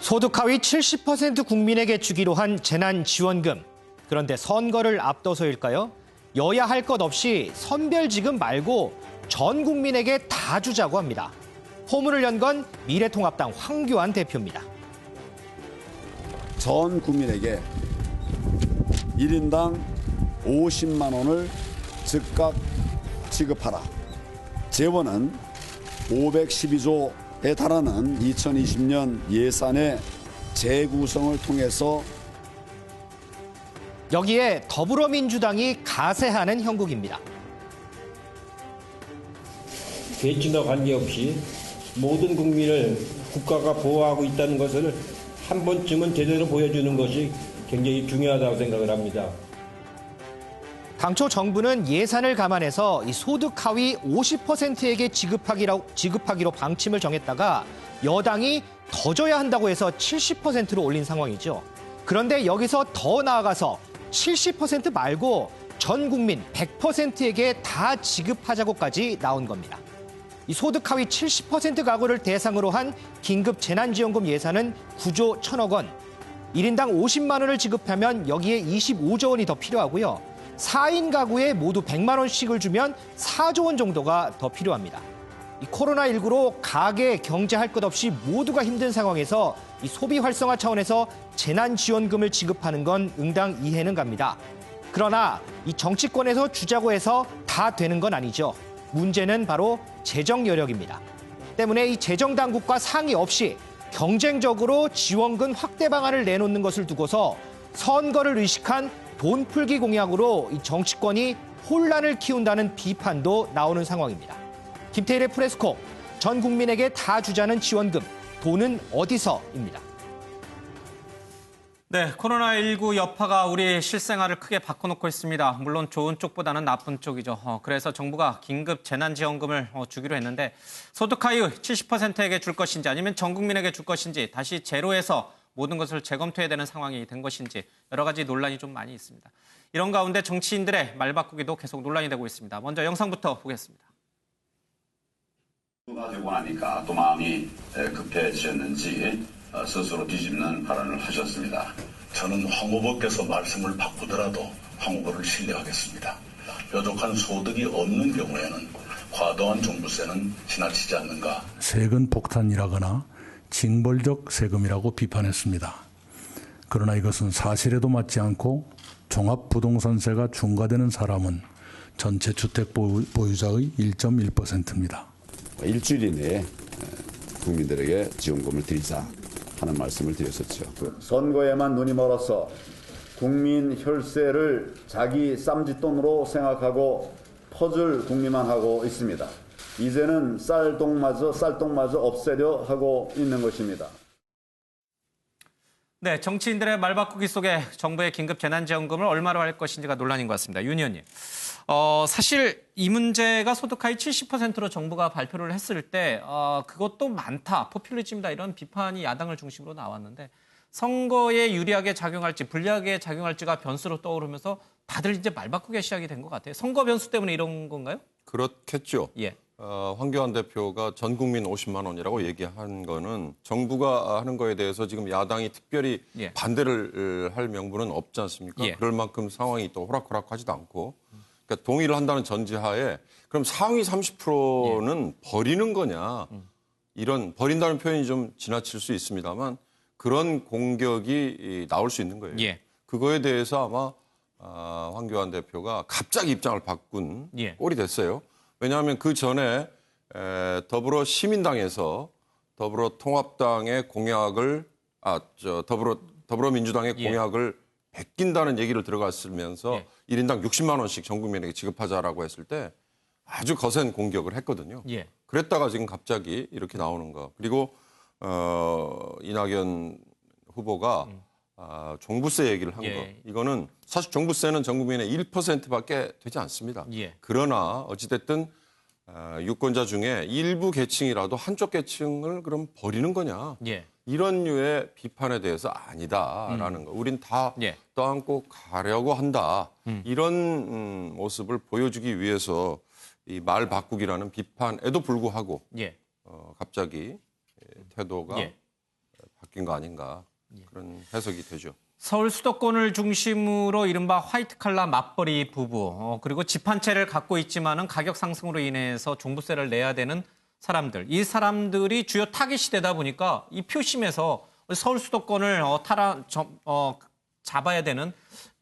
소득 하위 70% 국민에게 주기로 한 재난지원금. 그런데 선거를 앞둬서일까요? 여야 할 것 없이 선별지급 말고 전 국민에게 다 주자고 합니다. 포문을 연 건 미래통합당 황교안 대표입니다. 전 국민에게 1인당 50만 원을 즉각 지급하라. 재원은 512조에 달하는 2020년 예산의 재구성을 통해서 여기에 더불어민주당이 가세하는 형국입니다. 계층과 관계없이 모든 국민을 국가가 보호하고 있다는 것을 한 번쯤은 제대로 보여주는 것이 굉장히 중요하다고 생각을 합니다. 당초 정부는 예산을 감안해서 이 소득 하위 50%에게 지급하기로 방침을 정했다가 여당이 더 줘야 한다고 해서 70%로 올린 상황이죠. 그런데 여기서 더 나아가서 70% 말고 전 국민 100%에게 다 지급하자고까지 나온 겁니다. 이 소득 하위 70% 가구를 대상으로 한 긴급 재난지원금 예산은 9조 1천억 원. 1인당 50만 원을 지급하면 여기에 25조 원이 더 필요하고요. 4인 가구에 모두 100만 원씩을 주면 4조 원 정도가 더 필요합니다. 이 코로나19로 가계, 경제 할 것 없이 모두가 힘든 상황에서 이 소비 활성화 차원에서 재난지원금을 지급하는 건 응당 이해는 갑니다. 그러나 이 정치권에서 주자고 해서 다 되는 건 아니죠. 문제는 바로 재정 여력입니다. 때문에 이 재정 당국과 상의 없이 경쟁적으로 지원금 확대 방안을 내놓는 것을 두고서 선거를 의식한 돈 풀기 공약으로 이 정치권이 혼란을 키운다는 비판도 나오는 상황입니다. 김태일의 프레스코, 전 국민에게 다 주자는 지원금, 돈은 어디서입니다. 네, 코로나19 여파가 우리 실생활을 크게 바꿔놓고 있습니다. 물론 좋은 쪽보다는 나쁜 쪽이죠. 그래서 정부가 긴급 재난지원금을 주기로 했는데 소득 하위 70%에게 줄 것인지 아니면 전 국민에게 줄 것인지 다시 제로에서 모든 것을 재검토해야 되는 상황이 된 것인지 여러 가지 논란이 좀 많이 있습니다. 이런 가운데 정치인들의 말바꾸기도 계속 논란이 되고 있습니다. 먼저 영상부터 보겠습니다. 되고 나니까 또 마음이 급해지셨는지 스스로 뒤집는 발언을 하셨습니다. 저는 황 후보께서 말씀을 바꾸더라도 황 후보를 신뢰하겠습니다. 뾰족한 소득이 없는 경우에는 과도한 종부세는 지나치지 않는가. 세금 폭탄이라거나 징벌적 세금이라고 비판했습니다. 그러나 이것은 사실에도 맞지 않고 종합부동산세가 중과되는 사람은 전체 주택 보유자의 1.1%입니다. 일주일 이내에 국민들에게 지원금을 드리자 하는 말씀을 드렸었죠. 선거에만 눈이 멀어서 국민 혈세를 자기 쌈짓돈으로 생각하고 퍼줄 국민만 하고 있습니다. 이제는 쌀똥마저 없애려 하고 있는 것입니다. 네, 정치인들의 말바꾸기 속에 정부의 긴급 재난지원금을 얼마로 할 것인지가 논란인 것 같습니다. 윤 의원님. 사실 이 문제가 소득 하위 70%로 정부가 발표를 했을 때 그것도 많다, 포퓰리즘이다 이런 비판이 야당을 중심으로 나왔는데 선거에 유리하게 작용할지 불리하게 작용할지가 변수로 떠오르면서 다들 이제 말바꾸기가 시작이 된 것 같아요. 선거 변수 때문에 이런 건가요? 그렇겠죠. 예. 황교안 대표가 전 국민 50만 원이라고 얘기한 거는 정부가 하는 거에 대해서 지금 야당이 특별히 예. 반대를 할 명분은 없지 않습니까? 예. 그럴 만큼 상황이 또 호락호락하지도 않고 그러니까 동의를 한다는 전제하에 그럼 상위 30%는 버리는 거냐. 이런 버린다는 표현이 좀 지나칠 수 있습니다만 그런 공격이 나올 수 있는 거예요. 예. 그거에 대해서 아마 황교안 대표가 갑자기 입장을 바꾼 예. 꼴이 됐어요. 왜냐하면 그 전에 더불어 시민당에서 더불어통합당의 공약을 더불어민주당의 예. 공약을 베낀다는 얘기를 들어갔으면서 예. 1인당 60만 원씩 전 국민에게 지급하자라고 했을 때 아주 거센 공격을 했거든요. 예. 그랬다가 지금 갑자기 이렇게 나오는 거. 그리고 이낙연 후보가 종부세 얘기를 한 예. 거. 이거는 사실 종부세는 전 국민의 1%밖에 되지 않습니다. 예. 그러나 어찌됐든 유권자 중에 일부 계층이라도 한쪽 계층을 그럼 버리는 거냐. 예. 이런 류의 비판에 대해서 아니다라는 거. 우린 다 예. 떠안고 가려고 한다. 이런 모습을 보여주기 위해서 이 말 바꾸기라는 비판에도 불구하고 예. 갑자기 태도가 예. 바뀐 거 아닌가 그런 해석이 되죠. 서울 수도권을 중심으로 이른바 화이트 칼라 맞벌이 부부, 그리고 집 한 채를 갖고 있지만은 가격 상승으로 인해서 종부세를 내야 되는 사람들. 이 사람들이 주요 타깃이 되다 보니까 이 표심에서 서울 수도권을 잡아야 되는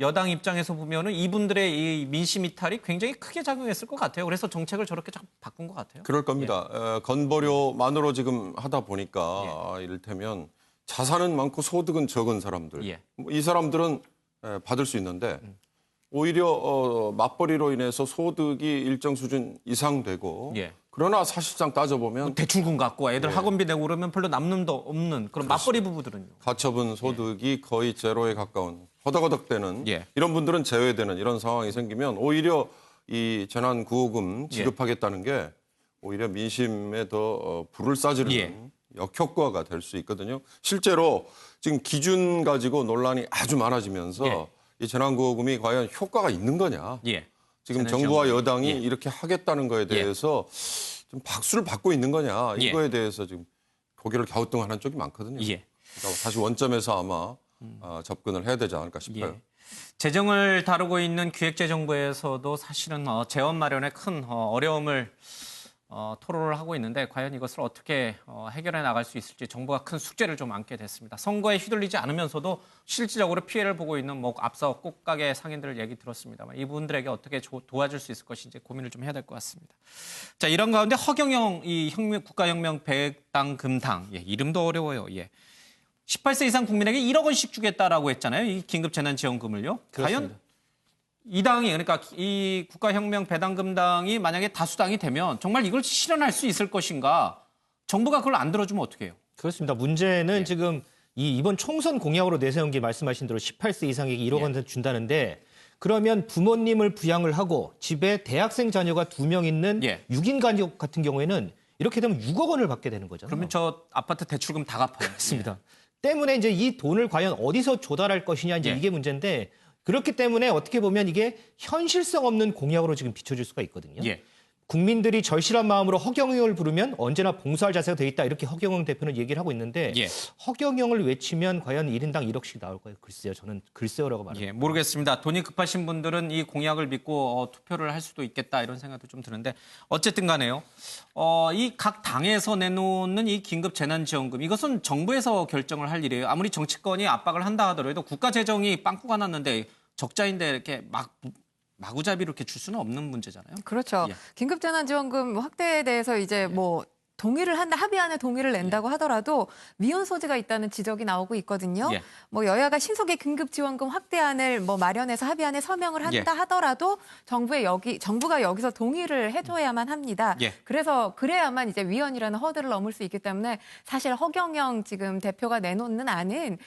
여당 입장에서 보면은 이분들의 이 민심 이탈이 굉장히 크게 작용했을 것 같아요. 그래서 정책을 저렇게 바꾼 것 같아요. 그럴 겁니다. 건보료만으로 지금 하다 보니까 이를테면 자산은 많고 소득은 적은 사람들. 이 사람들은 받을 수 있는데 오히려 맞벌이로 인해서 소득이 일정 수준 이상 되고 그러나 사실상 따져보면 대출금 갖고 애들 학원비 내고 그러면 별로 남는 도 없는 그런 맞벌이 부부들은요. 가처분 소득이 거의 제로에 가까운 허덕허덕대는 이런 분들은 제외되는 이런 상황이 생기면 오히려 이 재난구호금 지급하겠다는 게 오히려 민심에 더 불을 싸지르는 역효과가 될 수 있거든요. 실제로 지금 기준 가지고 논란이 아주 많아지면서 이 재난구호금이 과연 효과가 있는 거냐. 지금 정부와 여당이 이렇게 하겠다는 거에 대해서 좀 박수를 받고 있는 거냐. 이거에 대해서 지금 고개를 갸우뚱하는 쪽이 많거든요. 그러니까 다시 원점에서 아마 접근을 해야 되지 않을까 싶어요. 재정을 다루고 있는 기획재정부에서도 사실은 재원 마련에 큰 어려움을 토로를 하고 있는데 과연 이것을 어떻게 해결해 나갈 수 있을지 정부가 큰 숙제를 좀 안게 됐습니다. 선거에 휘둘리지 않으면서도 실질적으로 피해를 보고 있는 앞서 꽃가게 상인들 얘기 들었습니다만 이분들에게 어떻게 도와줄 수 있을 것인지 고민을 좀 해야 될 것 같습니다. 자, 이런 가운데 허경영 이 국가혁명 백당금당 이름도 어려워요. 18세 이상 국민에게 1억 원씩 주겠다라고 했잖아요. 이 긴급재난지원금을요. 그렇습니다. 과연 이 당이 그러니까 이 국가혁명 배당금당이 만약에 다수당이 되면 정말 이걸 실현할 수 있을 것인가? 정부가 그걸 안 들어주면 어떻게 해요? 그렇습니다. 문제는 지금 이번 총선 공약으로 내세운 게 말씀하신 대로 18세 이상에게 1억 원 준다는데 그러면 부모님을 부양을 하고 집에 대학생 자녀가 2명 있는 6인 가족 같은 경우에는 이렇게 되면 6억 원을 받게 되는 거잖아요. 그러면 저 아파트 대출금 다 갚아요. 그렇습니다. 때문에 이제 이 돈을 과연 어디서 조달할 것이냐 이제 이게 문제인데 그렇기 때문에 어떻게 보면 이게 현실성 없는 공약으로 지금 비춰질 수가 있거든요. 국민들이 절실한 마음으로 허경영을 부르면 언제나 봉사할 자세가 돼 있다. 이렇게 허경영 대표는 얘기를 하고 있는데 허경영을 외치면 과연 1인당 1억씩 나올까요? 글쎄요. 저는 글쎄요라고 말합니다. 모르겠습니다. 돈이 급하신 분들은 이 공약을 믿고 투표를 할 수도 있겠다 이런 생각도 좀 드는데 어쨌든 간에요. 이 각 당에서 내놓는 이 긴급재난지원금 이것은 정부에서 결정을 할 일이에요. 아무리 정치권이 압박을 한다 하더라도 국가 재정이 빵꾸가 났는데 적자인데 이렇게 마구잡이로 이렇게 줄 수는 없는 문제잖아요. 그렇죠. 긴급재난지원금 확대에 대해서 이제 동의를 한다, 합의안에 동의를 낸다고 하더라도 미온 소지가 있다는 지적이 나오고 있거든요. 여야가 신속히 긴급지원금 확대안을 마련해서 합의안에 서명을 한다 하더라도 정부가 여기서 동의를 해줘야만 합니다. 그래서 그래야만 이제 위헌이라는 허들을 넘을 수 있기 때문에 사실 허경영 지금 대표가 내놓는 안은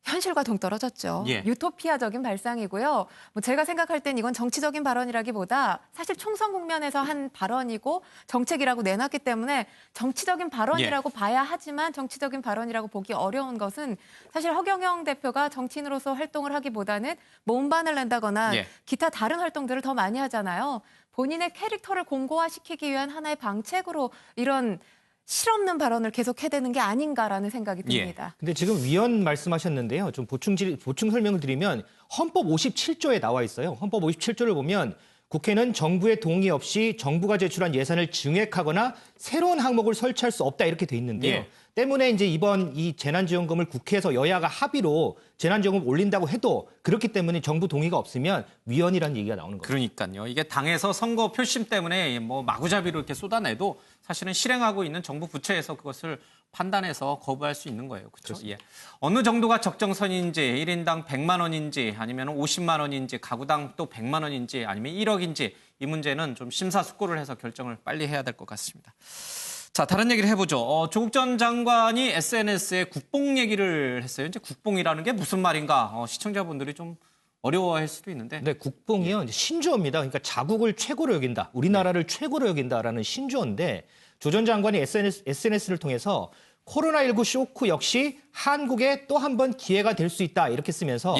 현실과 동떨어졌죠. 유토피아적인 발상이고요. 제가 생각할 땐 이건 정치적인 발언이라기보다 사실 총선 국면에서 한 발언이고 정책이라고 내놨기 때문에 정치적인 발언이라고 봐야 하지만 정치적인 발언이라고 보기 어려운 것은 사실 허경영 대표가 정치인으로서 활동을 하기보다는 음반을 낸다거나 기타 다른 활동들을 더 많이 하잖아요. 본인의 캐릭터를 공고화시키기 위한 하나의 방책으로 이런 실없는 발언을 계속 해대는 게 아닌가라는 생각이 듭니다. 근데 지금 위헌 말씀하셨는데요. 좀 보충 설명을 드리면 헌법 57조에 나와 있어요. 헌법 57조를 보면 국회는 정부의 동의 없이 정부가 제출한 예산을 증액하거나 새로운 항목을 설치할 수 없다 이렇게 돼 있는데요. 때문에 이제 이번 이 재난지원금을 국회에서 여야가 합의로 재난지원금 올린다고 해도 그렇기 때문에 정부 동의가 없으면 위헌이라는 얘기가 나오는 거죠. 그러니까요. 이게 당에서 선거 표심 때문에 마구잡이로 이렇게 쏟아내도 사실은 실행하고 있는 정부 부처에서 그것을 판단해서 거부할 수 있는 거예요. 그렇죠? 어느 정도가 적정선인지 1인당 100만 원인지 아니면 50만 원인지 가구당 또 100만 원인지 아니면 1억인지 이 문제는 좀 심사숙고를 해서 결정을 빨리 해야 될 것 같습니다. 자, 다른 얘기를 해보죠. 조국 전 장관이 SNS에 국뽕 얘기를 했어요. 이제 국뽕이라는 게 무슨 말인가 시청자분들이 좀 어려워할 수도 있는데. 네, 국뽕이요. 신조어입니다. 그러니까 자국을 최고로 여긴다. 우리나라를 최고로 여긴다라는 신조어인데 조 전 장관이 SNS를 통해서 코로나19 쇼크 역시 한국에 또 한 번 기회가 될 수 있다. 이렇게 쓰면서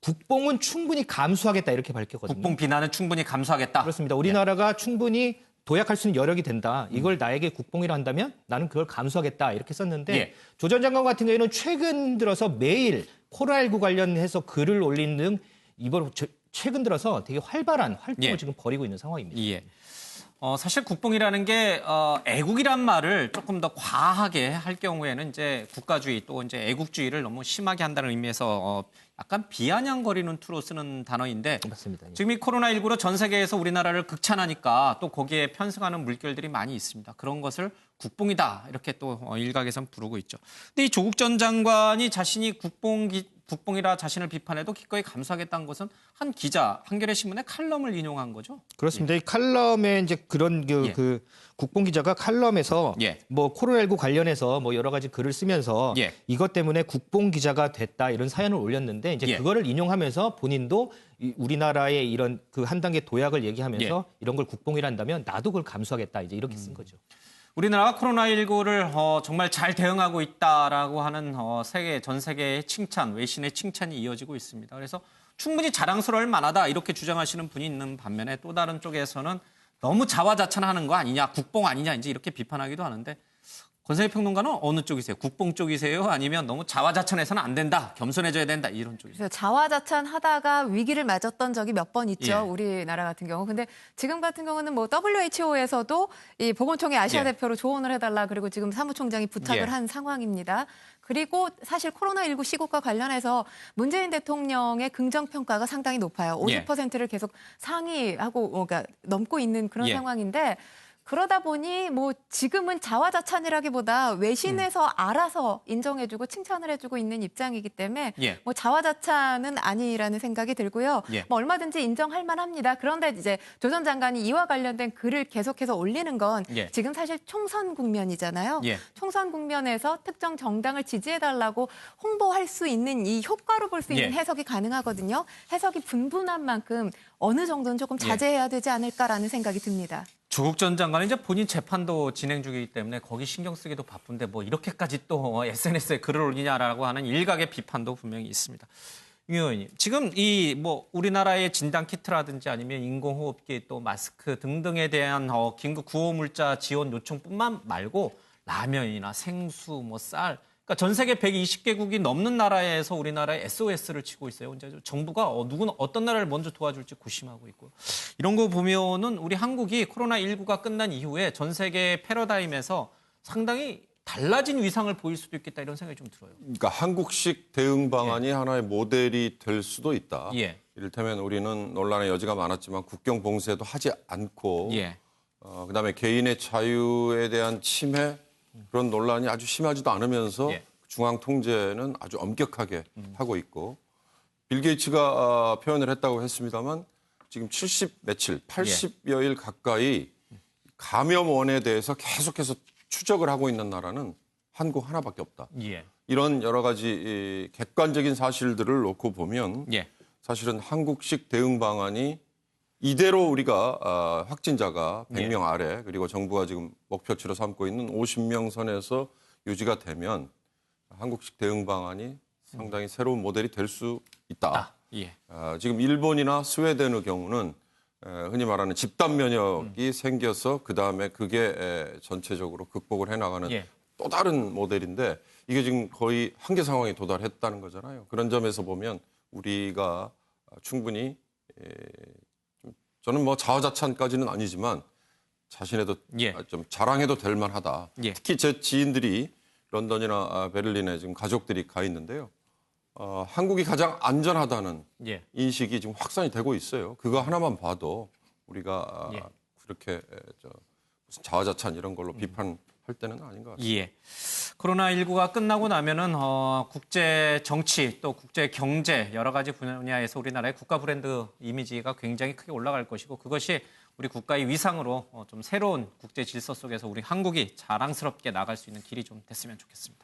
국뽕은 충분히 감수하겠다. 이렇게 밝혔거든요. 국뽕 비난은 충분히 감수하겠다. 그렇습니다. 우리나라가 충분히 도약할 수 있는 여력이 된다. 이걸 나에게 국뽕이라 한다면 나는 그걸 감수하겠다. 이렇게 썼는데 예. 조 전 장관 같은 경우에는 최근 들어서 매일 코로나19 관련해서 글을 올리는 등 이번 최근 들어서 되게 활발한 활동을 예. 지금 벌이고 있는 상황입니다. 예. 사실 국뽕이라는 게 애국이란 말을 조금 더 과하게 할 경우에는 이제 국가주의 또 이제 애국주의를 너무 심하게 한다는 의미에서 약간 비아냥거리는 투로 쓰는 단어인데 맞습니다. 예. 지금 이 코로나19로 전 세계에서 우리나라를 극찬하니까 또 거기에 편승하는 물결들이 많이 있습니다. 그런 것을 국뽕이다 이렇게 또 일각에선 부르고 있죠. 근데 이 조국 전 장관이 자신이 국뽕이라 자신을 비판해도 기꺼이 감수하겠다는 것은 한 기자 한겨레 신문의 칼럼을 인용한 거죠. 그렇습니다. 이 칼럼에 이제 그런 그 국뽕 기자가 칼럼에서 예. 뭐 코로나19 관련해서 뭐 여러 가지 글을 쓰면서 예. 이것 때문에 국뽕 기자가 됐다 이런 사연을 올렸는데 이제 예. 그거를 인용하면서 본인도 우리나라의 이런 그 한 단계 도약을 얘기하면서 이런 걸 국뽕이라 한다면 나도 그걸 감수하겠다 이제 이렇게 쓴 거죠. 우리나라가 코로나19를 정말 잘 대응하고 있다라고 하는 전 세계의 칭찬, 외신의 칭찬이 이어지고 있습니다. 그래서 충분히 자랑스러울 만하다 이렇게 주장하시는 분이 있는 반면에 또 다른 쪽에서는 너무 자화자찬하는 거 아니냐, 국뽕 아니냐 이제 이렇게 비판하기도 하는데 권성희 평론가는 어느 쪽이세요? 국뽕 쪽이세요? 아니면 너무 자화자찬해서는 안 된다, 겸손해져야 된다 이런 쪽이세요? 그래서 자화자찬하다가 위기를 맞았던 적이 몇 번 있죠. 예. 우리나라 같은 경우. 근데 지금 같은 경우는 뭐 WHO에서도 이 보건총회 아시아 예. 대표로 조언을 해달라 그리고 지금 사무총장이 부탁을 예. 한 상황입니다. 그리고 사실 코로나19 시국과 관련해서 문재인 대통령의 긍정평가가 상당히 높아요. 예. 50%를 계속 상위하고 그러니까 넘고 있는 그런 예. 상황인데 그러다 보니 뭐 지금은 자화자찬이라기보다 외신에서 알아서 인정해주고 칭찬을 해주고 있는 입장이기 때문에 예. 뭐 자화자찬은 아니라는 생각이 들고요. 예. 뭐 얼마든지 인정할 만합니다. 그런데 이제 조 전 장관이 이와 관련된 글을 계속해서 올리는 건 예. 지금 사실 총선 국면이잖아요. 예. 총선 국면에서 특정 정당을 지지해달라고 홍보할 수 있는 이 효과로 볼 수 있는 예. 해석이 가능하거든요. 해석이 분분한 만큼 어느 정도는 조금 자제해야 되지 않을까라는 생각이 듭니다. 조국 전 장관은 이제 본인 재판도 진행 중이기 때문에 거기 신경 쓰기도 바쁜데 뭐 이렇게까지 또 SNS에 글을 올리냐라고 하는 일각의 비판도 분명히 있습니다. 유 의원님, 지금 이 뭐 우리나라의 진단 키트라든지 아니면 인공호흡기 또 마스크 등등에 대한 긴급 구호 물자 지원 요청뿐만 말고 라면이나 생수, 뭐 쌀, 그러니까 전 세계 120개국이 넘는 나라에서 우리나라에 SOS를 치고 있어요. 이제 정부가 누구는 어떤 나라를 먼저 도와줄지 고심하고 있고 이런 거 보면은 우리 한국이 코로나19가 끝난 이후에 전 세계 패러다임에서 상당히 달라진 위상을 보일 수도 있겠다 이런 생각이 좀 들어요. 그러니까 한국식 대응 방안이 하나의 모델이 될 수도 있다. 예. 이를테면 우리는 논란의 여지가 많았지만 국경 봉쇄도 하지 않고 예. 그다음에 개인의 자유에 대한 침해 그런 논란이 아주 심하지도 않으면서 예. 중앙 통제는 아주 엄격하게 하고 있고 빌 게이츠가 표현을 했다고 했습니다만 지금 80여일 가까이 감염원에 대해서 계속해서 추적을 하고 있는 나라는 한국 하나밖에 없다. 예. 이런 여러 가지 객관적인 사실들을 놓고 보면 예. 사실은 한국식 대응 방안이 이대로 우리가 확진자가 100명 아래 그리고 정부가 지금 목표치로 삼고 있는 50명 선에서 유지가 되면 한국식 대응 방안이 상당히 새로운 모델이 될 수 있다. 예. 지금 일본이나 스웨덴의 경우는 흔히 말하는 집단 면역이 생겨서 그다음에 그게 전체적으로 극복을 해나가는 예. 또 다른 모델인데 이게 지금 거의 한계 상황에 도달했다는 거잖아요. 그런 점에서 보면 우리가 충분히 저는 뭐 자화자찬까지는 아니지만 자신에도 예. 좀 자랑해도 될 만하다. 예. 특히 제 지인들이 런던이나 베를린에 지금 가족들이 가 있는데요. 한국이 가장 안전하다는 예. 인식이 지금 확산이 되고 있어요. 그거 하나만 봐도 우리가 예. 그렇게 무슨 자화자찬 이런 걸로 비판할 때는 아닌 것 같습니다. 예. 코로나19가 끝나고 나면은 국제 정치 또 국제 경제 여러 가지 분야에서 우리나라의 국가 브랜드 이미지가 굉장히 크게 올라갈 것이고 그것이 우리 국가의 위상으로 좀 새로운 국제 질서 속에서 우리 한국이 자랑스럽게 나갈 수 있는 길이 좀 됐으면 좋겠습니다.